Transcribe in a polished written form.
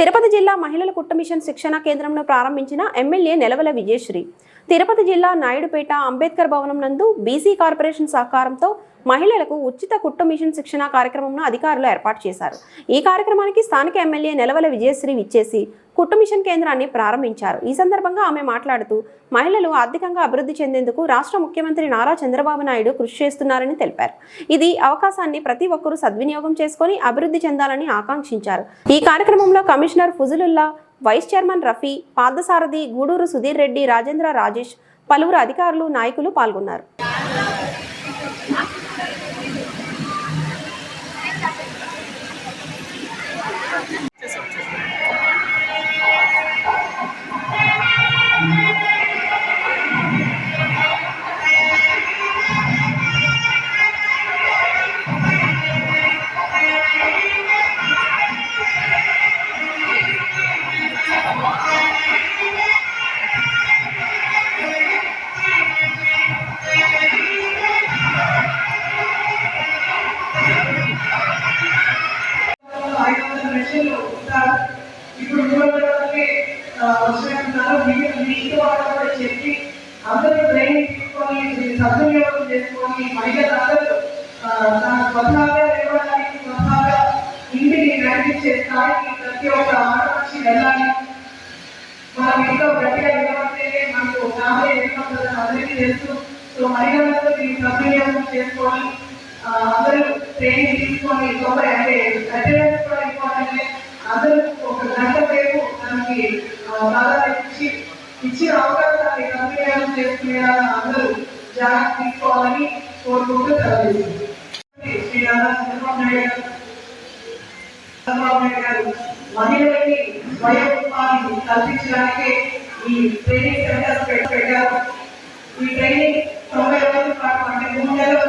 తిరుపతి జిల్లా మహిళల కుట్టు మిషన్ శిక్షణ కేంద్రంను ప్రారంభించిన ఎమ్మెల్యే నెలవల విజయశ్రీ. తిరుపతి జిల్లా నాయుడుపేట అంబేద్కర్ భవనం నందు బీసీ కార్పొరేషన్ సహకారంతో మహిళలకు ఉచిత కుట్టు మిషన్ శిక్షణ కార్యక్రమంను అధికారులు ఏర్పాటు చేశారు. ఈ కార్యక్రమానికి స్థానిక ఎమ్మెల్యే నెలవల విజయశ్రీ విచ్చేసి కుట్టు మిషన్ కేంద్రాన్ని ప్రారంభించారు. ఈ సందర్భంగా ఆమె మాట్లాడుతూ మహిళలు ఆర్థికంగా అభివృద్ధి చెందేందుకు రాష్ట్ర ముఖ్యమంత్రి నారా చంద్రబాబు నాయుడు కృషి చేస్తున్నారని తెలిపారు. ఇది అవకాశాన్ని ప్రతి ఒక్కరూ సద్వినియోగం చేసుకుని అభివృద్ధి చెందాలని ఆకాంక్షించారు. ఈ కార్యక్రమంలో commissioner Fuzulullah, vice chairman Rafi, Parthasarathi, Guduru Sudheer Reddy, Rajendra, Rajesh, పలువురు అధికారులు, నాయకులు పాల్గొన్నారు. ఇప్పుడు వచ్చినట్టున్నారు వీటితో కూడా చెప్పి అందరూ ట్రైనింగ్ తీసుకొని సద్వినియోగం చేసుకొని మహిళలందరూ తన స్వతహాగా ఇవ్వడానికి స్వతహాగా ఇంటిని నడిపించే స్థాయికి ప్రతి ఒక్క ఆడపక్షి వెళ్ళాలి. మనం ఇంట్లో గట్టిగా నిలబడితేనే మనకు ఫ్యామిలీ ఏర్పడుతుందని అందరికీ తెలుసు. సో మహిళలందరూ దీన్ని సద్వినియోగం చేసుకొని అందరూ ట్రైనింగ్ తీసుకొని అంటే అటెండెన్స్ కూడా ఇంపార్టెంట్. అందరూ ఒక గంట సేపు మనకి ప్రాధాన్యత ఇచ్చిన అవకాశాన్ని సద్వినియోగం చేసుకునేలా అందరూ జాగ్రత్త తీసుకోవాలని కోరుకుంటూ తెలియజేస్తుంది. శ్రీ నారా చంద్రబాబు నాయుడు గారు మహిళలకి స్వయం ఉపాధి కల్పించడానికి ఈ ట్రైనింగ్ సెంటర్స్ పెట్టారు. ఈ ట్రైనింగ్ 90 రోజుల పాటు అంటే 3 నెలల